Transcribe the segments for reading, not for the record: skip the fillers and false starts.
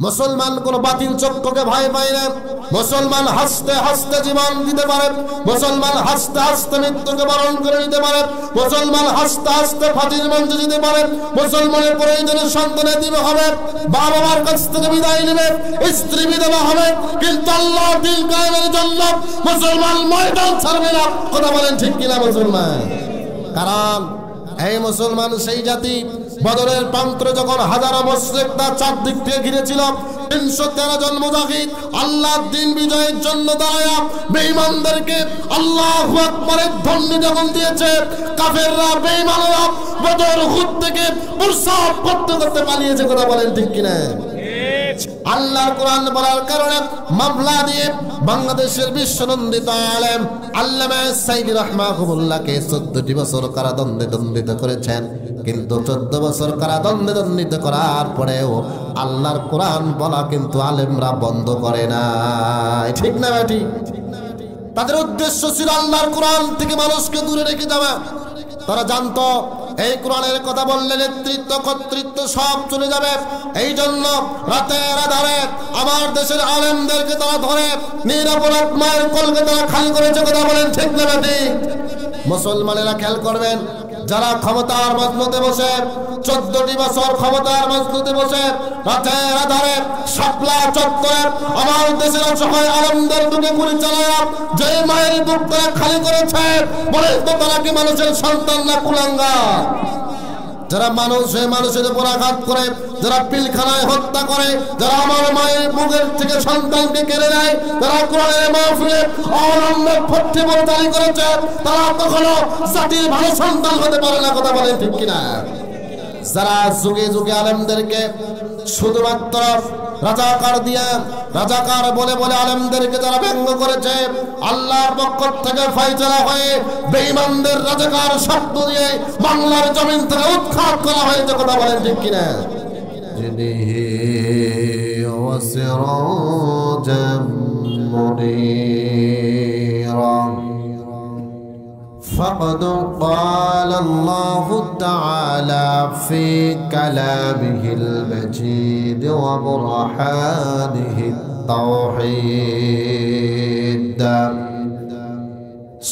মুসলমান কোন বাতিল চক্রকে ভয় পায় না। মুসলমান হাসতে হাসতে জীবন দিতে পারে, মুসলমান হাসতে হাসতে মৃত্যুকে বরণ করে নিতে পারে, মুসলমান হাসতে হাসতে ফাঁসির মঞ্চে যেতে পারে, মুসলমানের প্রয়োজনে সন্তানের দিবে হবে, বাবা মার কাছ থেকে বিদায় নেবে, স্ত্রী বিধবা হবে, কিন্তু আল্লাহ দিন কায়েমের জন্য মুসলমান ময়দান ছাড়বে না। কথা বলেন ঠিক কিনা মুসলমান? কারণ এই মুসলমান সেই জাতি, বদরের প্রান্তরে যখন হাজারো মুশরিক তার চারদিক থেকে ঘিরেছিল, 313 জন মুজাহিদ আল্লাহর দ্বীন বিজয়ের জন্য দাঁড়ায়া বেঈমানদেরকে আল্লাহু আকবারের ধ্বনি যখন দিয়েছে, কাফেররা বেঈমানরা বদর উহুদ থেকে প্রসাব করতে করতে পালিয়েছে। কথা বলেন ঠিক কিনা? আল্লাহর কোরআন বলার কারণে মামলা দিয়ে বাংলাদেশের বিশ্বনন্দিত আলেম আল্লামা সাইদি রাহমাহুল্লাহকে 14টি বছর কারাদণ্ডে দণ্ডিত করেছেন। কিন্তু 14 বছর কারাদণ্ডে দণ্ডিত করার পরেও আল্লাহর কোরআন বলা কিন্তু আলেমরা বন্ধ করে না। ঠিক না বেটি? তাদের উদ্দেশ্য ছিল আল্লাহর কোরআন থেকে মানুষকে দূরে রেখে যাওয়া। তারা জানতো এই কোরআনের কথা বললে নেতৃত্ব কর্তৃত্ব সব চলে যাবে। এই জন্য রাতের আধারে আমার দেশের আলেমদেরকে তারা ধরে নিরাপরাধ মায়ের কলকে তারা খালি করেছে। কথা বলেন ঠিক না বেটি? মুসলমানেরা খেয়াল করবেন, যারা ক্ষমতার মজনুতে বসে 14টি বছর ক্ষমতার মজনুতে বসে রাতের আধারে শাপলা চত্বরে আমার দেশের অসহায় আলেমদের বুকে গুলি চালায়া যে মায়ের বুক তারা খালি করেছে, বলে তো তারা কি মানুষের সন্তান না কুলাঙ্গার? যারা মানুষের উপর আঘাত করে, যারা পিলখানায় হত্যা করে, যারা আমার মায়ের বুকের থেকে সন্তানকে কেড়ে নেয়, যারা কোরআনের মাহফিলে অনন্যের ফট্টি বলতালি করেছে, তারা কখনো জাতির ভালো সন্তান হতে পারে না। কথা বলেন ঠিক কিনা? যারা যুগে যুগে আলেমদেরকে শুধুমাত্র রাজাকার দিয়া রাজাকার বলে বলে আলেমদেরকে যারা ব্যঙ্গ করেছে, আল্লাহর পক্ষ থেকে ফয়সালা হয়ে বেঈমানদের রাজাকার শব্দ দিয়ে বাংলার জমিন থেকে উৎখাত করা হয়েছে। কথা বলেন ঠিক কিনা? فقد قال الله تعالى في كلامه المجيد وبرهانه التوحيد।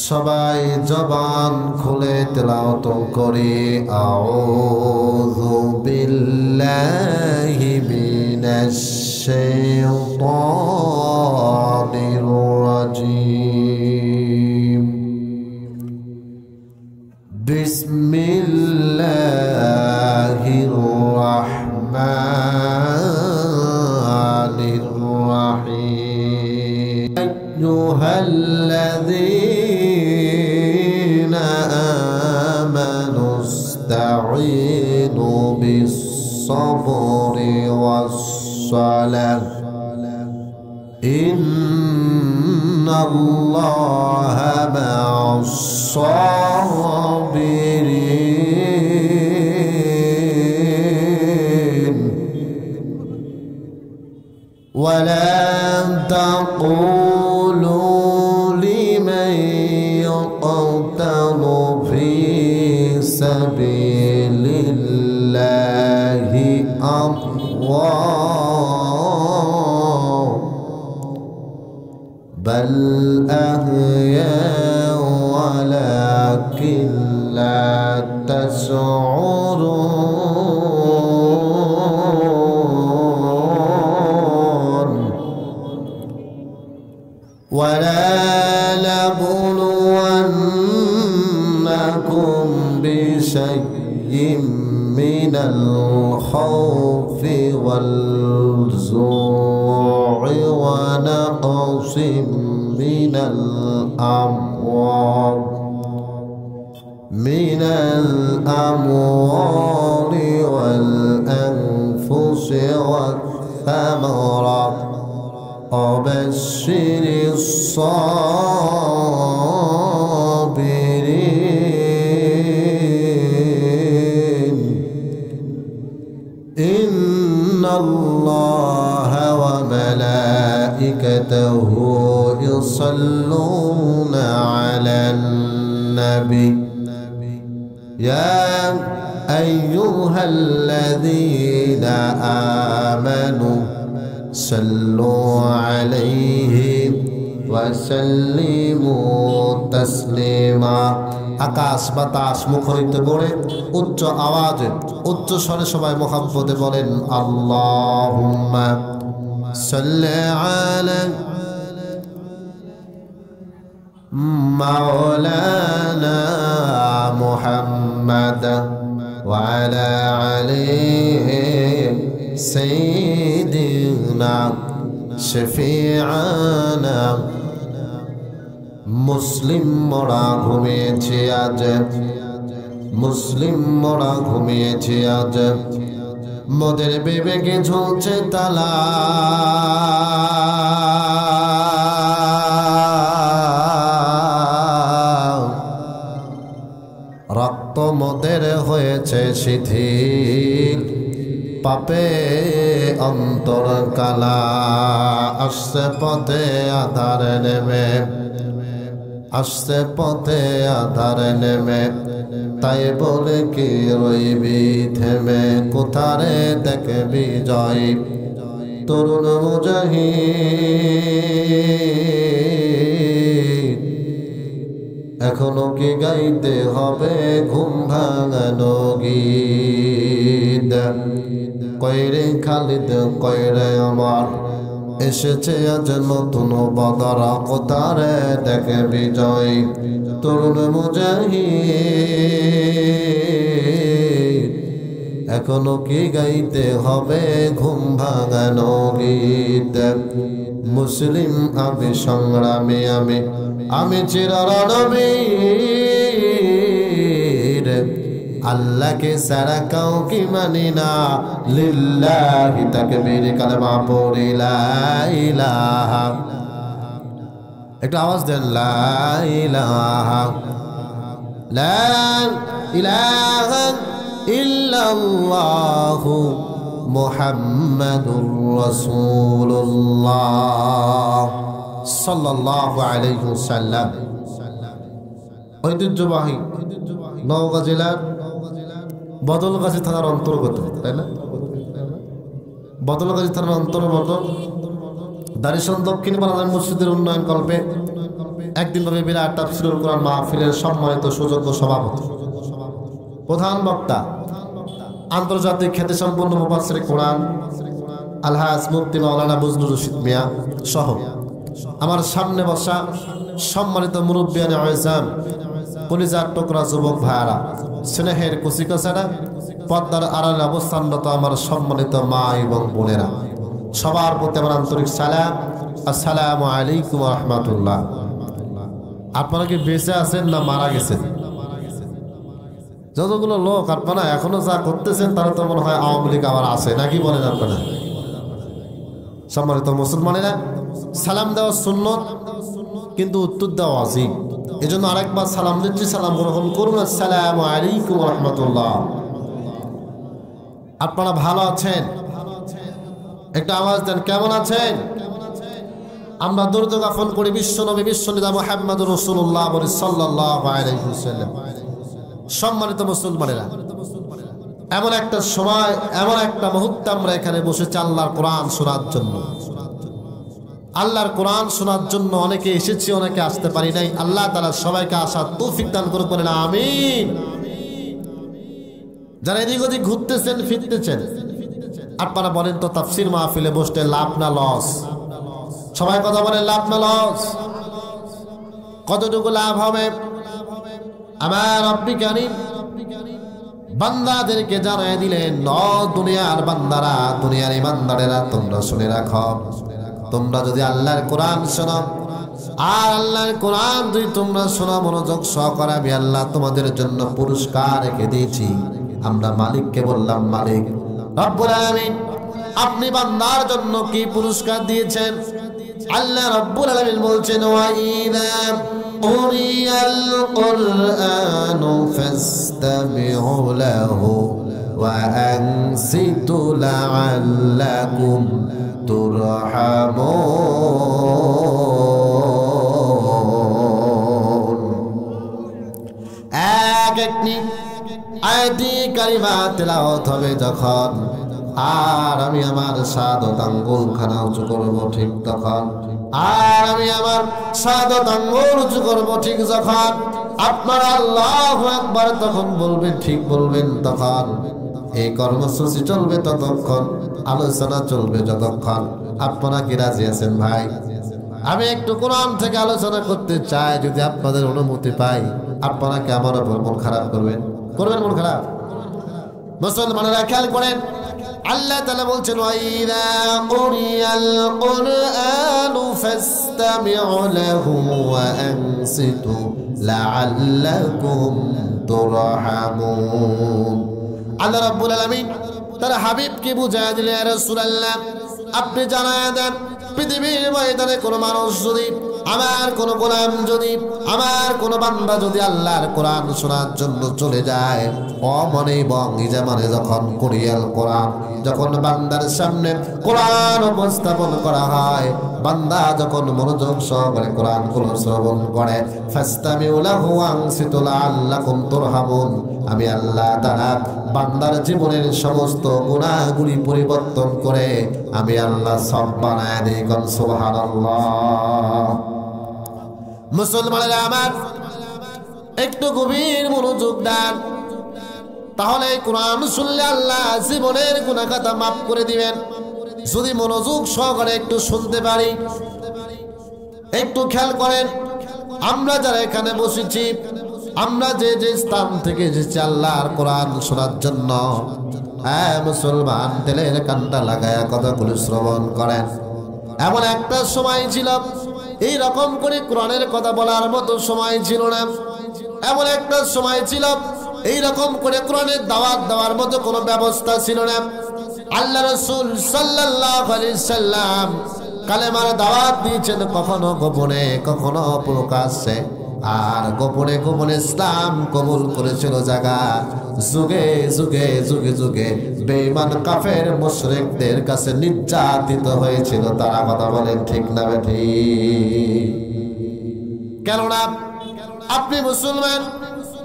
সবাই জবান খুলে তেলাওয়াত করি আউযু বিল্লাহি মিনাশ শাইতানির রাজীম। বিসমিল্লাহির রাহমানির রাহিম। আইয়ুহাল্লাযীনা আমানু ইসতাঈনু বিস-সাবরি ওয়াস-সালাহ ইন্নাল্লাহা মা'as-সাবিরিন। ولا تقولوا لمن يقتل في سبيل الله أموات بل أحياء ولكن لا تشعرون. ولا نبلونكم بشيء من الخوف والجوع ونقص من الأموال والأنفس والثمرات وبشر الصابرين إن الله وملائكته يصلون على النبي يا أيها الذين آمنوا সাল্লু আলাইহি ওয়া সাল্লিমু তাসলিমা। আকাশ বাতাস মুখরিত করে উচ্চ আওয়াজে উচ্চ স্বরে সবাই মুহাব্বতে বলেন আল্লাহুম্মা সাল্লি আলা মাওলানা মুহাম্মাদ ওয়া আলা আলিহি সাইয়্যিদিনা শফিআনা। মুসলিম মোরা ঘুমিয়েছে আজ, মুসলিম মোরা ঘুমিয়েছে আজ, মোদের বিবেকে ঝুলছে তালা। রক্ত মোদের হয়েছে শিথিল, পাপে অন্তর কালা। আসছে পথে আধার নেমে, আসছে পথে আধার নেমে, তাই বলে কি রইবি থেমে। কোথারে দেখবি জয় তরুণ মুজাহিদ, এখনো কি গাইতে হবে ঘুম ভাঙানো গীত। কয়রে খালিদ কয়রে আমার, এসেছে আজ নতুন বদর। কোথারে দেখে বিজয় তরুণ মুজাহিদ, এখনো কি গাইতে হবে ঘুম ভাঙানো গীত। মুসলিম আমি সংগ্রামী, আমি চিররণবীর, আল্লাহকে সারা কাউকে মানি না। লিল্লাহি তাকবীর, কালেমা পড়ি লা ইলাহা। একটু আওয়াজ দেন লা ইলাহা, লা ইলাহা ইল্লাল্লাহু মুহাম্মাদুর রাসূলুল্লাহ সাল্লাল্লাহু আলাইহি ওয়াসাল্লাম। ঐতিহ্যবাহী নওগাঁ জেলার বদলগাজী থানার অন্তর্গত, তাই না? বদলগাজী থানার অন্তর্গত দারিশন দক্ষিণ বাংলার মসজিদের উন্নয়ন কল্পে একদিন ধরে বিরাট তাফসীরুল কোরআন মাহফিলের সম্মানিত সুযোগ্য সভাপতি, প্রধান বক্তা, আন্তর্জাতিক খ্যাতিসম্পন্ন মুফাসসিরে কোরআন আলহাজ মুফতি মাওলানা বজলুর রশিদ মিয়া সহ আমার সামনে বসা সম্মানিত মুরব্বিয়ানে আযম, কলিজার টুকরা যুবক ভাইয়ারা, স্নেহের কুচিকাচারা, পর্দার আড়ালে অবস্থানরত আমার সম্মানিত মা এবং বোনেরা, সবার প্রতি আমার আন্তরিক সালাম, আসসালামু আলাইকুম ওয়া রাহমাতুল্লাহ। আপনারা কি বেঁচে আছেন না মারা গেছেন? যতগুলো লোক আপনারা এখনো যা করতেছেন তারা তো মনে হয় আওয়ামী লীগ আবার আছে, নাকি বলেন আপনারা? সম্মানিত মুসলমানেরা, সালাম দেওয়া সুন্নত, কিন্তু উত্তর দেওয়া ওয়াজিব। এই জন্য আরেকবার সালাম দিচ্ছি, সালাম গ্রহণ করুন। আসসালামু আলাইকুম ওয়া রাহমাতুল্লাহ। আপনারা ভালো আছেন? একটা আওয়াজ দেন, কেমন আছেন? আমরা দরুদ জ্ঞাপন করি বিশ্বনবী বিশ্বনেতা মুহাম্মদুর রাসূলুল্লাহ সাল্লাল্লাহু আলাইহি ওয়াসাল্লাম। সম্মানিত মুসলমানেরা, এমন একটা সময়, এমন একটা মুহূর্তে আমরা এখানে বসেছি আল্লাহর কোরআন শোনার জন্য। আল্লাহর কোরআন শোনার জন্য অনেকে এসেছি, অনেকে আসতে পারি নাই। আল্লাহ তাআলা সবাইকে আসার তৌফিক দান করুন, বলেন আমিন। যারা এদিক ওদিক ঘুরতেছেন ফিরতেছেন, আপনারা বলেন তো তাফসীর মাহফিলে বসতে লাভ না লস? সবাই কথা বলেন, লাভ না লস? কতটুকু লাভ হবে? আমার রব্বুল কারীম বান্দাদেরকে জানায় দিলেন, দুনিয়ার বান্দারা, দুনিয়ার ইমানদারেরা, তোমরা শুনে রাখো, তোমরা যদি আল্লাহর কোরআন শোনো, আর আল্লাহর কোরআন যদি তোমরা শোনো মনোযোগ সহকারে, আমি আল্লাহ তোমাদের জন্য পুরস্কার রেখে দিয়েছি। আমরা মালিককে বললাম, মালিক রব্বুল আলামিন আপনি বান্দার জন্য কি পুরস্কার দিয়েছেন? আল্লাহ রব্বুল আলামিন বলছেন, ওয়া ইযা কুরিয়াল কুরআনু ফাসতামিউ লাহু ওয়া আনসিতু লাআল্লাকুম তুরহামুন। এক একটি আয়াতি কারিমা তেলাওয়াত হবে যখন, আর আমি আমার সাদত আঙ্গুলখানা উঁচু করবো ঠিক তখন, আর আমি আমার সাদত আঙ্গুল উঁচু করবো ঠিক যখন আপনারা আল্লাহু আকবার তখন বলবেন, ঠিক বলবেন তখন। এই কর্মসূচি চলবে ততক্ষণ, আলোচনা চলবে যতক্ষণ। আপনারা কি রাজি আছেন ভাই? আমি একটু কোরআন থেকে আলোচনা করতে চাই, যদি আপনাদের অনুমতি পাই। আপনারা কি আমার উপর মন খারাপ করবেন? করবেন মন খারাপ? মুসলমানেরা খেয়াল করেন, আল্লাহ তাআলা বলছেন ওয়াইদা কুরিয়াল কুরআনু ফাসতামিউ লাহু ওয়া আনসিতু লাআল্লাকুম তুরহামুন। আল্লাহ রাব্বুল আলামিন তার হাবিবকে বুঝায় দিলেন, ইয়া রাসূলুল্লাহ আপনি জানায় দেন, পৃথিবীর ময়দানে কোনো মানুষ যদি, আমার কোন গোলাম যদি, আমার কোন বান্দা যদি আল্লাহর কোরআন শোনার জন্য চলে যায়, অমনে বঙ্গিজা মানে যখন কুরিয়াল কোরআন, যখন বান্দার সামনে কোরআন উপস্থাপন করা হয়, বান্দা যখন মনোযোগ সহকারে কোরআন গুলো শ্রবণ করে, ফাসতামিউ লাহু ওয়া আনসিতু লাআল্লাকুম তুরহামুন, আমি আল্লাহ তাআলা বান্দার জীবনের সমস্ত গুনাহগুলি পরিবর্তন করে আমি আল্লাহ সব বানায় দেই। কোন সুবহানাল্লাহ। মুসলমানেরা আমার, একটু গভীর মনোযোগ দেন, তাহলে কোরআন শুনলে আল্লাহ জীবনের গুনাহ খাতা মাফ করে দিবেন। যদি মনোযোগ সহকারে একটু শুনতে পারি, একটু খেয়াল করেন, আমরা যারা এখানে বসেছি, আমরা যে যে স্থান থেকে এসেছি আল্লাহর কোরআন শোনার জন্য, হ্যাঁ মুসলমান, দিলের কানটা লাগায়া কথাগুলো শ্রবণ করেন। এমন একটা সময় ছিল এই রকম করে কোরআনের কথা বলার মতো সময় ছিল না। এমন একটা সময় ছিল এই রকম করে কোরআনের দাওয়াত দেওয়ার মতো কোনো ব্যবস্থা ছিল না। আল্লাহ রাসূল সাল্লাল্লাহু আলাইহি সাল্লাম কালেমার দাওয়াত দিয়েছেন, কখনো গোপনে কখনো প্রকাশ্যে, আর গোপনে গোপনে ইসলাম কবুল করেছিল জায়গা যুগে যুগে যুগে যুগে বেঈমান কাফের মুশরিকদের কাছে নির্যাতিত হয়েছিল তারা। কথা বলেন ঠিক না বেঠিক? কেননা আপনি মুসলমান,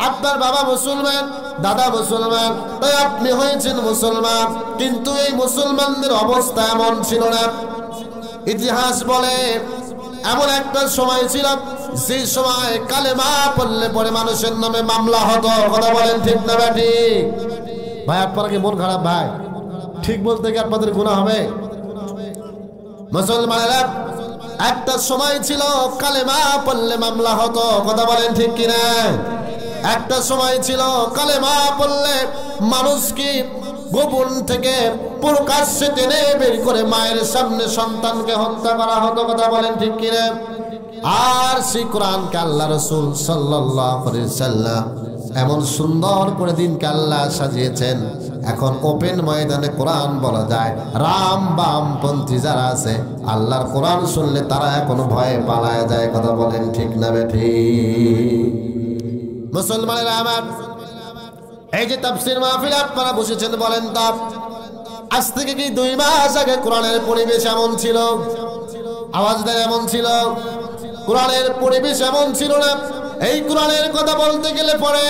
আপনার বাবা মুসলমান, দাদা মুসলমান, তাই আপনি হয়েছেন মুসলমান, কিন্তু এই মুসলমানদের অবস্থা এমন ছিল না। ইতিহাস বলে এমন একটা সময় ছিল যে সময় কালেমা পড়লে পরে মানুষের নামে মামলা হতো। কথা বলেন ঠিক না বেঠিক? ভাই আপনারা কি মন খারাপ? ভাই ঠিক বলতে গিয়ে আপনাদের গুনাহ হবে। মুসলমানেরা, একটা সময় ছিল কালেমা পড়লে মামলা হতো। কথা বলেন ঠিক কিনা? একটা সময় ছিল কালেমা পড়লে মানুষকে গোপন থেকে প্রকাশ্যে টেনে বের করে মায়ের সামনে সন্তানকে হত্যা করা হতো। কথা বলেন ঠিক কিনা? আর সেই কোরআনকে আল্লাহ রাসূল সাল্লাল্লাহু আলাইহি সাল্লাম এমন সুন্দর করে দিনকে আল্লাহ সাজিয়েছেন, এখন ওপেন ময়দানে কোরআন বলা যায়। রাম বামপন্থী যারা আছে, আল্লাহর কোরআন শুনলে তারা এখন ভয়ে পালায় যায়। কথা বলেন ঠিক না বেঠিক? মুসলমানেরা আমার, এই যে তাফসীর মাহফিল আপনারা বসেছেন, বলেন তো আজ থেকে কি 2 মাস আগে কোরআনের পরিবেশ এমন ছিল? আওয়াজ দেয় এমন ছিল? কোরআনের পরিবেশ এমন ছিল না। এই কোরআনের কথা বলতে গেলে পরে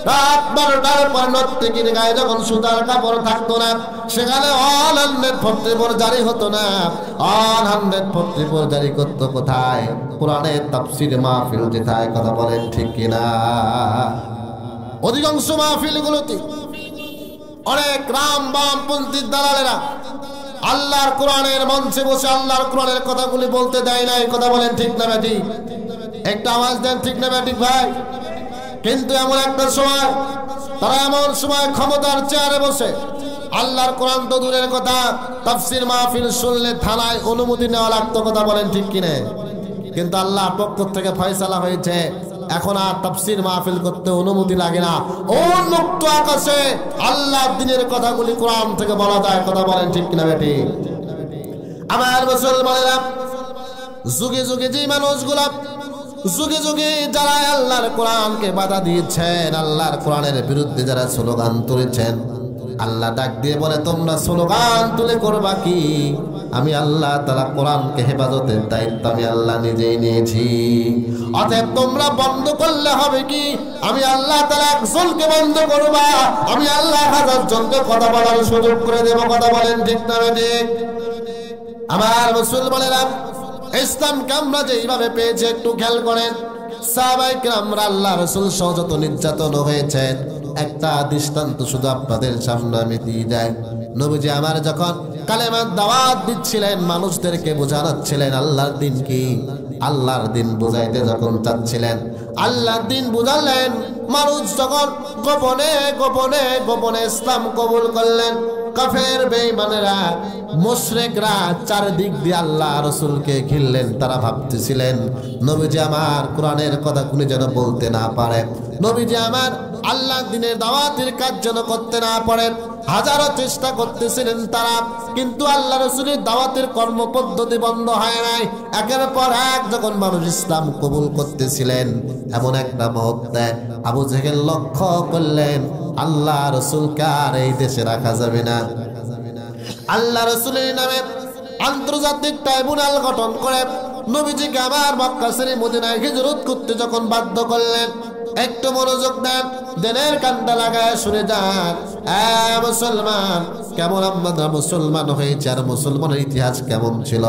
রাত 12টার পর নর্তকীর গায়ে যখন সুতার কাপড় থাকতো না, সেখানে অল 144 জারি হতো না। অল 144 জারি করতো কোথায়? কোরআনের তাফসীর মাহফিল যেথায়। কথা বলেন ঠিক কিনা? অধিকাংশ মাহফিলগুলোতে অনেক রাম বামপন্থী দালালেরা আল্লাহর কোরআনের মঞ্চে বসে আল্লাহর কোরআনের কথাগুলি বলতে দেয় নাই। কথা বলেন ঠিক না বেঠিক? একটা আওয়াজ দেন ঠিক না বেঠিক ভাই? কিন্তু এমন একটা সময়, তারা এমন সময় ক্ষমতার চেয়ারে বসে আল্লাহর কোরআন তো দূরের কথা, তাফসীর মাহফিল শুনলে থানায় অনুমতি নেওয়া লাগতো। কথা বলেন ঠিক কিনা? কিন্তু আল্লাহর পক্ষ থেকে ফয়সালা হয়েছে, এখন আর তাফসীর মাহফিল করতে অনুমতি লাগে না। উন্মুক্ত আকাশে আল্লাহর দ্বীনের কথাগুলি কোরআন থেকে বলা যায়। কথা বলেন ঠিক কিনা বেঠিক? আমার মুসলমানেরা, যুগে যুগে যে মানুষগুলা যুগে যুগে যারা আল্লাহর কোরআনকে বাধা দিয়েছেন, আল্লাহর কোরআনের বিরুদ্ধে যারা স্লোগান তুলেছেন, আল্লাহ ডাক দিয়ে বলে তোমরা স্লোগান তুলে করবা কি? আমি আল্লাহ তাআলা কোরআনকে হেফাজতের দায়িত্ব আমি আল্লাহ নিজেই নিয়েছি। অতএব তোমরা বন্ধ করলে হবে কি, আমি আল্লাহ তাআলা একজনকে বন্ধ করবা, আমি আল্লাহ হাজার জনকে কথা বলার সুযোগ করে দেব। কথা বলেন ঠিক না ঠিক? আমার মুসলমানেরা, ইসলামকে আমরা যেইভাবে পেয়েছি একটু খেয়াল করেন। সাহাবায়ে কেরামরা আল্লাহ রাসূল সহ যত নির্যাতন হয়েছেন, একটা দৃষ্টান্ত শুধু আপনাদের সামনে আমি দিয়ে যাই। নবীজি আমার যখন কালেমার দাওয়াত দিচ্ছিলেন, মানুষদেরকে বোঝাচ্ছিলেন আল্লাহর দিন কি, আল্লাহর দিন বুঝাইতে যখন চাচ্ছিলেন, আল্লাহর দিন বুঝালেন, মানুষ যখন গোপনে গোপনে গোপনে ইসলাম কবুল করলেন, কাফের বেঈমানেরা মুশরিকরা চারদিক দিয়ে আল্লাহ রাসূলকে ঘিরলেন। তারা ভাবতেছিলেন নবীজি আমার কোরআনের কথা কোনি যেন বলতে না পারে, নবীজি আমার আল্লাহর দ্বীনের দাওয়াতের কাজ যেন করতে না পারেন। হাজারো চেষ্টা করতেছিলেন তারা, কিন্তু আল্লাহ রাসূলের দাওয়াতের কর্মপদ্ধতি বন্ধ হয় নাই। একের পর এক যখন মানুষ ইসলাম কবুল করতেছিলেন, এমন একটা মুহূর্তে আবু জেহেল লক্ষ্য করলেন আল্লাহ রাসূলকে আর এই দেশে রাখা যাবে না। আল্লাহ রাসূলের নামে আন্তর্জাতিক ট্রাইব্যুনাল গঠন করে নবীজিকে আবার মক্কা ছেড়ে মদিনায় হিজরত করতে যখন বাধ্য করলেন, একটু মনোযোগ দেন, দিনের কানটা লাগায় শুনে যান। মুসলমান, কেমন আমরা মুসলমান হয়েছে আর মুসলমানের ইতিহাস কেমন ছিল,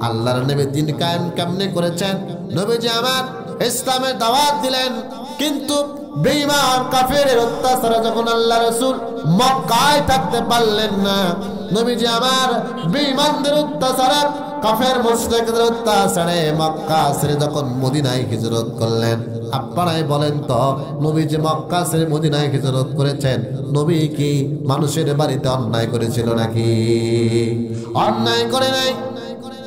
আল্লাহর নবী দিন কায়েম কেমনে করেছেন। নবীজি আমার ইসলামের দাওয়াত দিলেন, কিন্তু বেঈমান কাফেরের অত্যাচারে যখন আল্লাহ রাসূল মক্কায় থাকতে পারলেন না, নবীজি আমার বেঈমানদের অত্যাচারে কাফের মুশরিকদের অত্যাচারে মক্কা ছেড়ে যখন মদিনায় হিজরত করলেন। আপনারাই বলেন তো, নবী যে মক্কা ছেড়ে মদিনায় হিজরত করেছেন, নবী কি মানুষের বাড়িতে অন্যায় করেছিল নাকি? অন্যায় করে নাই,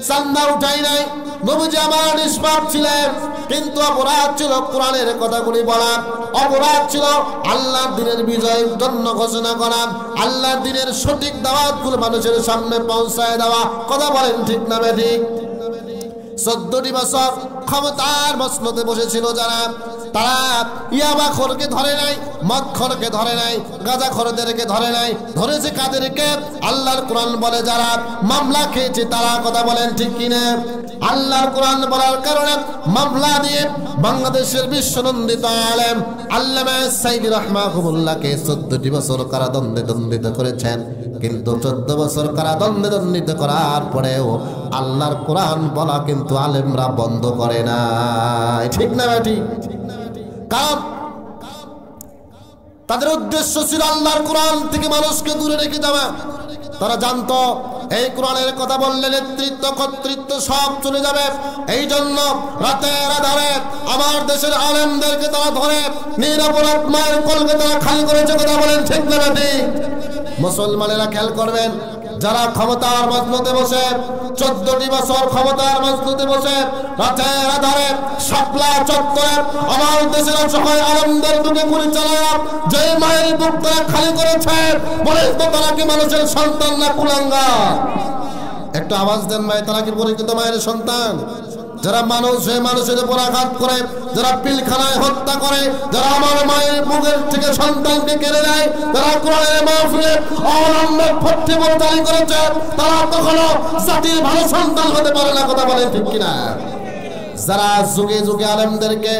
চান্দা উঠাই নাই। নবীজি আমার নিষ্পাপ ছিলেন, কিন্তু অপরাধ ছিল কোরআনের কথাগুলি বলা, অপরাধ ছিল আল্লাহর দ্বীনের বিজয়ের জন্য ঘোষণা করা, আল্লাহর দ্বীনের সঠিক দাওয়াতগুলো মানুষের সামনে পৌঁছায় দেওয়া। কথা বলেন ঠিক না ঠিক? 14টি বছর ক্ষমতার মসনদে বসেছিল যারা, তারা ইয়াবাখোরকে ধরে নাই, মদখোরকে ধরে নাই, গাঁজাখোরদেরকে ধরে নাই, ধরেছে কাদেরকে? আল্লাহর কোরআন বলে যারা মামলা খেয়েছে তারা। কথা বলেন ঠিক কিনা? আল্লাহর কোরআন বলার কারণে মামলা দিয়ে বাংলাদেশের বিশ্বনন্দিত আলেম আল্লামা সাইদি রাহমাহুল্লাহকে 14টি বছর কারাদণ্ডে দণ্ডিত করেছেন। কিন্তু 14 বছর কারাদণ্ডে দণ্ডিত করার পরেও আল্লাহর কোরআন বলা কিন্তু আলেমরা বন্ধ করে না। ঠিক না ঠিক? কারণ তাদের উদ্দেশ্য ছিল আল্লাহর কোরআন থেকে মানুষকে দূরে রেখে যাওয়া। তারা জানতো এই কোরআনের কথা বললে নেতৃত্ব কর্তৃত্ব সব চলে যাবে। এই জন্য রাতের আধারে আমার দেশের আলেমদেরকে তারা ধরে নিরপরাধ মায়ের কোলকে তারা খালি করেছে। কথা বলেন ঠিক না ঠিক? মুসলমানেরা খেয়াল করবেন, যারা ক্ষমতার মজনুতে বসে 14টি বছর ক্ষমতার মজনুতে বসে রাতের আধারে শাপলা চত্বরে আমার দেশের অসহায় আলেমদের বুকে গুলি চালায় যে মায়ের বুক তারা খালি করেছে, বলে তো তারা কি মানুষের সন্তান না কুলাঙ্গার? একটু আওয়াজ দেন ভাই, তারা কি পরিচিত মায়ের সন্তান? যারা মানুষ হয়ে মানুষের উপর আঘাত করে, যারা পিলখানায় হত্যা করে, যারা আমার মায়ের বুকের থেকে সন্তানকে কেড়ে নেয়, যারা কোরআনের মাহফিলে অবলম্বন ভর্তি জারি করেছে, তারা কখনো জাতির ভালো সন্তান হতে পারে না। কথা বলেন ঠিক কিনা? যারা যুগে যুগে আলেমদেরকে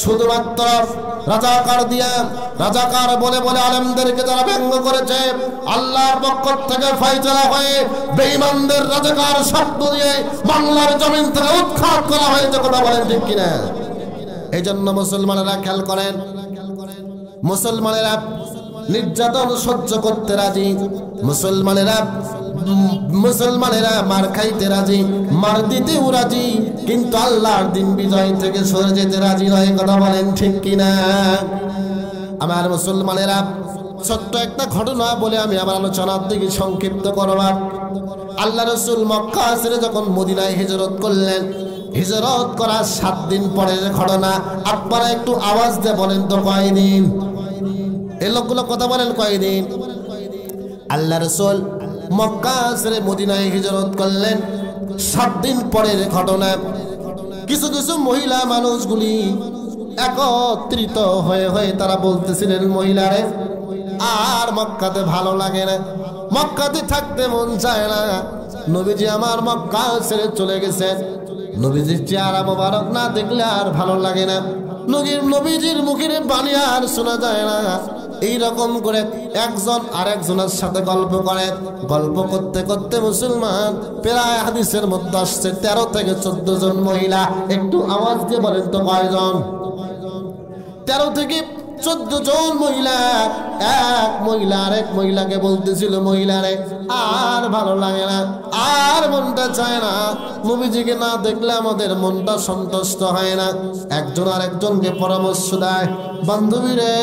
শুধুমাত্র রাজাকার দিয়া রাজাকার বলে বলে আলেমদেরকে যারা ব্যঙ্গ করেছে, আল্লাহর পক্ষ থেকে ফায়সালা হয়ে বেঈমানদের রাজাকার শব্দ দিয়ে বাংলার জমিন থেকে উৎখাত করা হয়েছে। কথা বলেন ঠিক কিনা? এই জন্য মুসলমানেরা খেয়াল করেন, মুসলমানেরা নির্যাতন সহ্য করতে রাজি, মুসলমানেরা মার খাইতে রাজি, মার দিতেও রাজি, কিন্তু আল্লাহর দিন বিজয় থেকে সরে যেতে রাজি নয়। কথা বলেন ঠিক কিনা? আমার মুসলমানেরা, ছোট্ট একটা ঘটনা বলে আমি আমার আলোচনার দিকে সংক্ষিপ্ত করব। আল্লাহ রাসূল মক্কা ছেড়ে যখন মদিনায় হিজরত করলেন, হিজরত করার 7 দিন পরের ঘটনা। আপনারা একটু আওয়াজ দিয়ে বলেন তো কয়দিন? এই লোকগুলো কথা বলেন কয়দিন? আল্লাহ রাসূল মক্কা ছেড়ে মদিনায় হিজরত করলেন 7 দিন পরের ঘটনা। কিছু কিছু মহিলা মানুষগুলি একত্রিত হয়ে হয়ে তারা বলতেছিলেন, মহিলারে আর মক্কাতে ভালো লাগে না, মক্কাতে থাকতে মন চায় না, নবীজি আমার মক্কা ছেড়ে চলে গেছেন। নবীজির চেহারা মোবারক না দেখলে আর ভালো লাগে না, নবীজির মুখের বাণী আর শোনা যায় না। এইরকম করে একজন আরেকজনের সাথে গল্প করে, গল্প করতে করতে মুসলমান প্রায় হাদিসের মধ্যে আসছে 13 থেকে 14 জন মহিলা। একটু আওয়াজ দিয়ে বলেন তো কয়জন? 13 থেকে 14 জন মহিলা। এক মহিলা আরেক মহিলাকে বলতেছিল, মহিলারে আর ভালো লাগে না, আর মনটা চায় না, নবীজিকে না দেখলে আমাদের মনটা সন্তুষ্ট হয় না। একজন আরেকজনকে পরামর্শ দেয়, বান্ধবী রে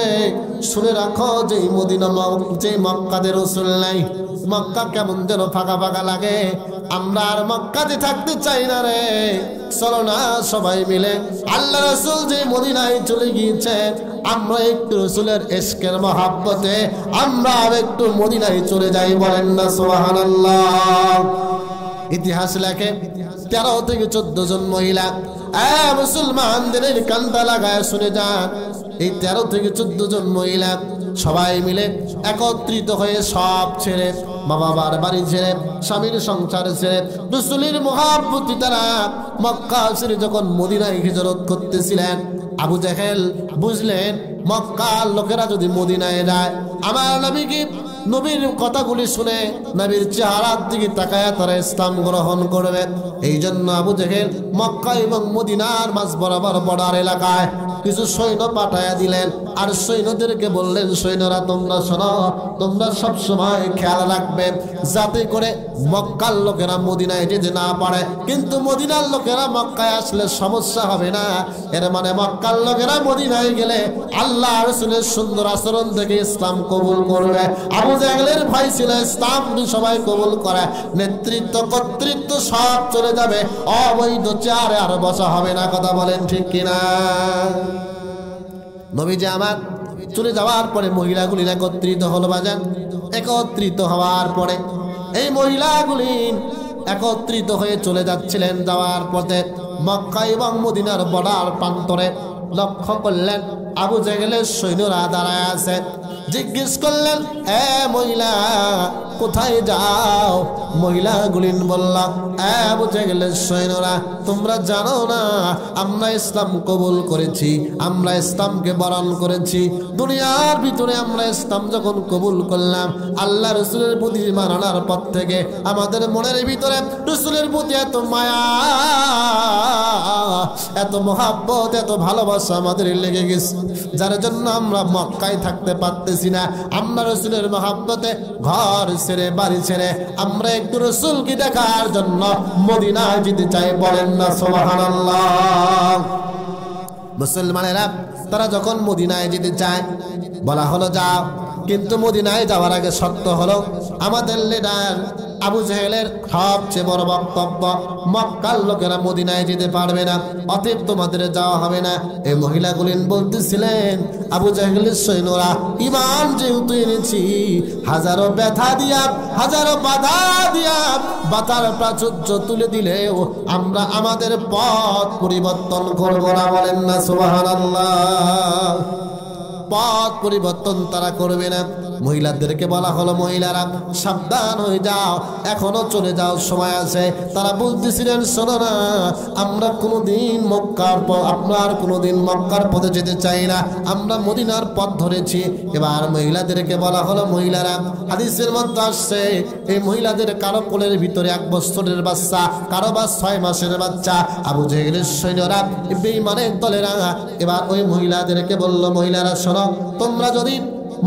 শুনে রাখো, যে মদিনা যে মক্কাদের রাসূল নাই, মক্কা কেমন যেন ফাঁকা ফাঁকা লাগে, আমরা আর মক্কাতে থাকতে চাই না রে। চলো না সবাই মিলে আল্লাহ রাসূল যে মদিনায় চলে গিয়েছেন, আমরা একটু রাসূলের ইশকের মহব্বতে আমরা একটু মদিনায় চলে যাই। বলেন না সুবহানাল্লাহ। ইতিহাস লেখে 13 থেকে 14 জন মহিলা। মুসলমানদের কান্তা লাগায় শুনে যান, এই 13 থেকে 14 জন মহিলা সবাই মিলে একত্রিত হয়ে সব ছেড়ে, মা বাবার বাড়ি ছেড়ে, স্বামীর সংসার ছেড়ে, রাসূলের মহব্বতে তারা মক্কা ছেড়ে যখন মদিনায় হিজরত করতেছিলেন, আবু জাহেল বুঝলেন মক্কার লোকেরা যদি মদিনায় যায়, আমার নবীকে নবীর কথাগুলি শুনে নবীর চেহারার দিকে তাকায় তারা ইসলাম গ্রহণ করবে। এই জন্য আবু জাহেল মক্কা এবং মদিনার মাঝ বরাবর বর্ডার এলাকায় কিছু সৈন্য পাঠায়া দিলেন, আর সৈন্যদেরকে বললেন, সৈন্যরা তোমরা শোনো, তোমরা সব সময় খেয়াল রাখবে যাতে করে মক্কার লোকেরা মদিনায় যেতে না পারে, কিন্তু মদিনার লোকেরা মক্কায় আসলে সমস্যা হবে না। এর মানে মক্কার লোকেরা মদিনায় গেলে আল্লাহ রাসূলের সুন্দর আচরণ থেকে ইসলাম কবুল করবে। আবু জাহেলের ভাই ছিল ইসলাম সবাই কবুল করে, নেতৃত্ব কর্তৃত্ব সব চলে যাবে, অবৈধ চেয়ারে আর বসা হবে না। কথা বলেন ঠিক কিনা? নবীজি আমার চলে যাওয়ার পরে মহিলাগুলি একত্রিত হলো। বাজান, একত্রিত হওয়ার পরে এই মহিলাগুলি একত্রিত হয়ে চলে যাচ্ছিলেন। যাওয়ার পথে মক্কা এবং মদিনার বর্ডার প্রান্তরে লক্ষ্য করলেন আবু জাহেলের সৈন্যরা দাঁড়ায় আছে। জিজ্ঞেস করলেন, এ মহিলা কোথায় যাও? মহিলাগুলি বলল, আবু জাহেলের সৈন্যরা তোমরা জানো না আমরা ইসলাম কবুল করেছি, আমরা ইসলামকে বরণ করেছি। দুনিয়ার ভিতরে আমরা ইসলাম যখন কবুল করলাম, আল্লাহ রাসূলের প্রতি ঈমান আনার পর থেকে আমাদের মনের ভিতরে রাসূলের প্রতি এত মায়া, এত মহব্বত, এত ভালোবাসা আমাদের লেগে গেছে, যার জন্য আমরা মক্কায় থাকতে পারতেছি না। আমরা রাসূলের মহব্বতে ঘর ছেড়ে বাড়ি ছেড়ে আমরা একটু রাসূলকে দেখার জন্য মদিনায় যেতে চাই। বলেন না সুবহানাল্লাহ। মুসলমানেরা তারা যখন মদিনায় যেতে চায়, বলা হলো যাও, কিন্তু মদিনায় যাওয়ার আগে শর্ত হলো আমাদের লিডার আবু জাহেলের সবচেয়ে বড় বক্তব্য, মক্কার লোকেরা মদিনায় যেতে পারবে না, অতএব তোমাদের যাওয়া হবে না। এই মহিলাগুলি বলতেছিলেন, আবু জাহেলের সৈন্যরা ঈমান যেহেতু এনেছি, হাজারো ব্যথা দিয়া, হাজারো বাধা দিয়া, বাধার প্রাচুর্য তুলে দিলেও আমরা আমাদের পথ পরিবর্তন করব না। বলেন না সুবহানাল্লাহ। পথ পরিবর্তন তারা করবে না। মহিলাদেরকে বলা হলো, মহিলারা সাবধান হয়ে যাও, এখনো চলে যাও, সময় আছে। তারা বলতেছিলেন, শোনো না, আমরা কোনোদিন মক্কার পথ, আপনার কোনোদিন মক্কার পথে যেতে চাই না, আমরা মদিনার পথ ধরেছি। এবার মহিলাদেরকে বলা হলো, মহিলারা, হাদিসের মধ্যে আসছে এই মহিলাদের কারো কোলের ভিতরে 1 বছরের বাচ্চা, কারো বা 6 মাসের বাচ্চা। আবু জাহেলের সৈন্যরা, বেঈমানের দলেরা এবার ওই মহিলাদেরকে বলল, মহিলারা শোনো, তোমরা যদি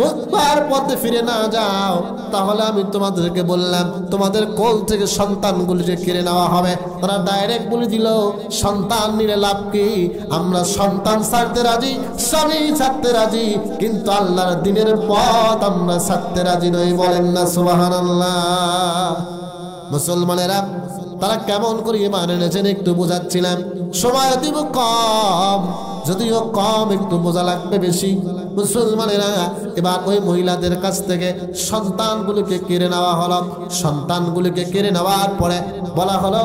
মক্কার পথে ফিরে না যাও, তাহলে আমি তোমাদেরকে বললাম তোমাদের কোল থেকে সন্তানগুলিকে কেড়ে নেওয়া হবে। তারা ডাইরেক্ট বলে দিল, সন্তান নিলে লাভ কি? আমরা সন্তান ছাড়তে রাজি, স্বামী ছাড়তে রাজি, কিন্তু আল্লাহর দ্বীনের পথ আমরা ছাড়তে রাজি নই। বলেন না সুবহানাল্লাহ। মুসলমানেরা তারা কেমন করে ঈমান এনেছেন একটু বোঝাচ্ছিলাম, সময় দিব কম, যদিও কম, একটু বোঝা লাগবে বেশি। মুসলমানেরা এবার ওই মহিলাদের কাছ থেকে সন্তানগুলোকে কেড়ে নেওয়া হলো। সন্তানগুলোকে কেড়ে নেওয়ার পরে বলা হলো,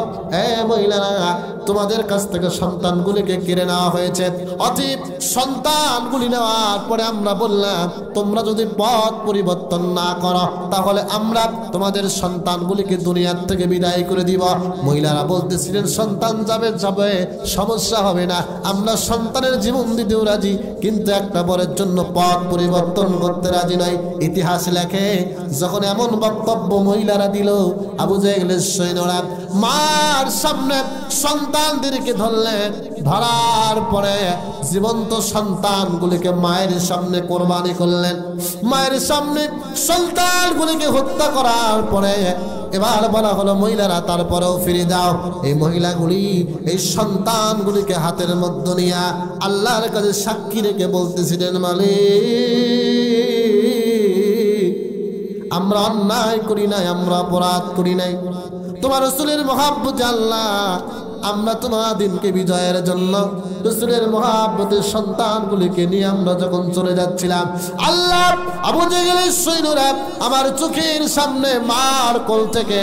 মহিলারা তোমাদের কাছ থেকে সন্তানগুলিকে কেড়ে নেওয়া হয়েছে। অতএব সন্তানগুলি নেওয়ার পরে আমরা বললাম, তোমরা যদি পথ পরিবর্তন না করো তাহলে আমরা তোমাদের সন্তানগুলিকে দুনিয়ার থেকে বিদায় করে দিব। মহিলারা বলতেছিলেন, সন্তান যাবে সমস্যা হবে না, আমরা সন্তানের জীবন দিতেও রাজি, কিন্তু একটা বরের জন্য পথ পরিবর্তন করতে রাজি নয়। ইতিহাস লেখে যখন এমন বক্তব্য মহিলারা দিল, আবু জাহেলের সৈন্যরা মার সামনে সন্তানদেরকে ধরলেন। ধরার পরে জীবন্ত সন্তানগুলিকে মায়ের সামনে কোরবানি করলেন। মায়ের সামনে সন্তানগুলিকে হত্যা করার পরে এবার বলা হলো, মহিলারা তারপরেও ফিরে দাও। এই মহিলাগুলি এই সন্তানগুলিকে হাতের মধ্যে নিয়ে আল্লাহর কাছে সাক্ষী রেখে বলতেছিলেন, মালিক, আমরা অন্যায় করি নাই, আমরা অপরাধ করি নাই, তোমার রাসূলের মহব্বতে আল্লাহ আমরা তোমার দিনকে বিজয়ের জন্য রাসূলের মহব্বতের সন্তানগুলিকে নিয়ে আমরা যখন চলে যাচ্ছিলাম, আল্লাহ আবু জাহেলের সৈন্যরা আমার চোখের সামনে মার কোল থেকে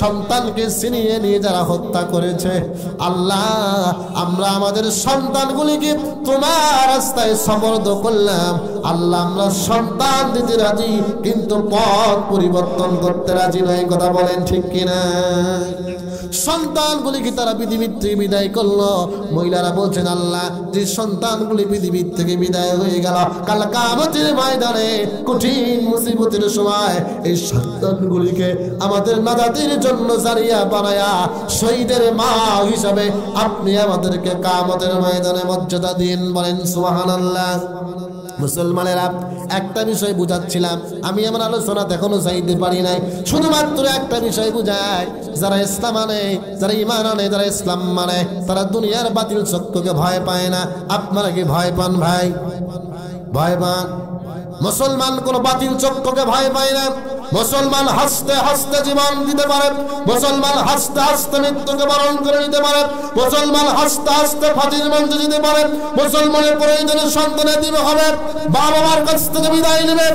সন্তানকে ছিনিয়ে নিয়ে যারা হত্যা করেছে, আল্লাহ আমরা আমাদের সন্তানগুলিকে তোমার রাস্তায় সমর্থ করলাম। আল্লাহ আমরা সন্তান দিতে রাজি, কিন্তু পথ পরিবর্তন করতে রাজি নয়। কথা বলেন ঠিক কিনা? সন্তানগুলিকে তারা পৃথিবীর থেকে বিদায় করলো। মহিলারা বলছেন, আল্লাহ যে সন্তানগুলি পৃথিবীর থেকে বিদায় হয়ে গেল, কাল কিয়ামতের ময়দানে কঠিন মুসিবতের সময় এই সন্তানগুলিকে আমাদের নাজাতের জন্য জারিয়া বানায়া শহীদের মা হিসাবে আপনি আমাদেরকে কিয়ামতের ময়দানে মর্যাদা দিন। বলেন সুবহানাল্লাহ। মুসলমানেরা একটা বিষয় বুঝাচ্ছিলাম, আমি আমার আলোচনা এখনো চাইতে পারি নাই, শুধুমাত্র একটা বিষয় বুঝাই, যারা ইসলাম মানে, যারা ঈমান আনে, যারা ইসলাম মানে, তারা দুনিয়ার বাতিল সত্যকে ভয় পায় না। আপনারা কি ভয় পান ভাই? ভয় পান? মুসলমান কোন বাতিল চক্রকে ভয় পায় না। মুসলমান হাসতে হাসতে জীবন দিতে পারে, মুসলমান হাসতে হাসতে মৃত্যুকে বরণ করে নিতে পারে, মুসলমান হাসতে হাসতে ফাঁসির মঞ্চে যেতে পারে, মুসলমানের প্রয়োজনে সন্তানের দিবে হবে, বাবা মার কাছ থেকে বিদায় নেবে,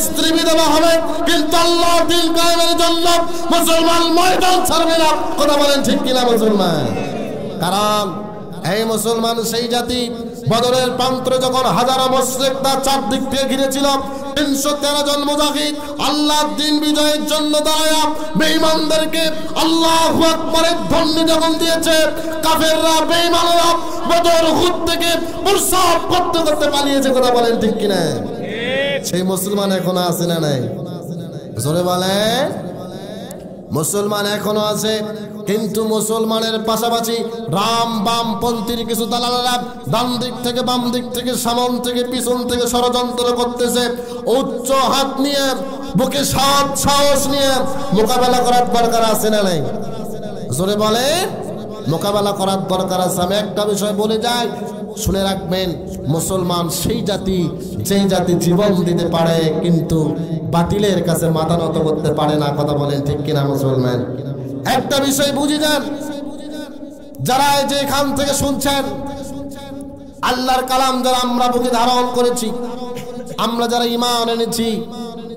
স্ত্রী বিধবা হবে, কিন্তু আল্লাহ দিন কায়েমের জন্য মুসলমান ময়দান ছাড়বে না। কথা বলেন ঠিক কিনা মুসলমান? কারণ এই মুসলমান সেই জাতি, বদরের প্রান্তরে যখন হাজারো মুশরিক তার চারদিক থেকে ঘিরেছিল, 313 জন মুজাহিদ আল্লাহর দিন বিজয়ের জন্য দাঁড়ায়া বেঈমানদেরকে আল্লাহু আকবারের ধ্বনি যখন দিয়েছে, কাফেররা বেঈমানরা বদর উহুদ থেকে প্রস্রাব করতে করতে পালিয়েছে। কথা বলেন ঠিক কিনা? সেই মুসলমান এখনো আছে না নাই? জোরে বলেন। মুসলমান এখনো আছে, কিন্তু মুসলমানের পাশাপাশি রাম বামপন্থীর কিছু দালালেরা ডান দিক থেকে, বাম দিক থেকে, সামন থেকে, পিছন থেকে ষড়যন্ত্র করতেছে। উচ্চ হাত নিয়ে, বুকে সাহস নিয়ে মোকাবেলা করার দরকার আছে না নাই? জোরে বলে, মোকাবেলা করার দরকার আছে। আমি একটা বিষয় বলে যাই, শুনে রাখবেন, মুসলমান সেই জাতি যেই জাতি জীবন দিতে পারে কিন্তু বাতিলের কাছে মাথা নত করতে পারে না। কথা বলেন ঠিক কিনা মুসলমান? একটা বিষয় বুঝে যান, যারা যেখান থেকে শুনছেন, আল্লাহর কালাম যারা আমরা বুকে ধারণ করেছি, আমরা যারা ঈমান এনেছি,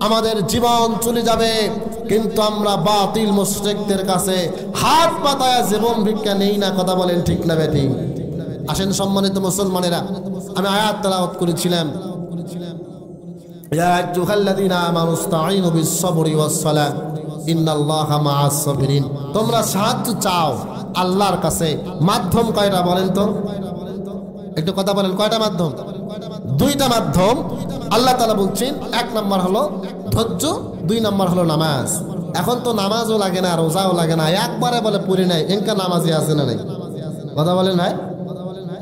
আমাদের জীবন চলে যাবে, কিন্তু আমরা বাতিল মুশরিকদের কাছে হাত পাতায় জীবন ভিক্ষা নেই না। কথা বলেন ঠিক না বেঠিক? আসেন সম্মানিত মুসলমানেরা, আমি আয়াত তেলাওয়াত করেছিলাম, ইয়া আইয়ুহাল্লাযীনা আমানু ইসতাঈনু বিস-সাবরি ওয়াস-সালাহ ইন্নাল্লাহা মা'আস সাবিরিন। তোমরা সাহায্য চাও আল্লাহর কাছে। মাধ্যম কয়টা বলেন তো? একটু কথা বলেন, কয়টা মাধ্যম? দুইটা মাধ্যম। আল্লাহ তাআলা বলছেন, এক নাম্বার হলো ধৈর্য, দুই নাম্বার হলো নামাজ। এখন তো নামাজও লাগে না, রোজাও লাগে না, একবারে বলে পড়ি নাই, এনকা নামাজই আছে না নাই? কথা বলেন ভাই?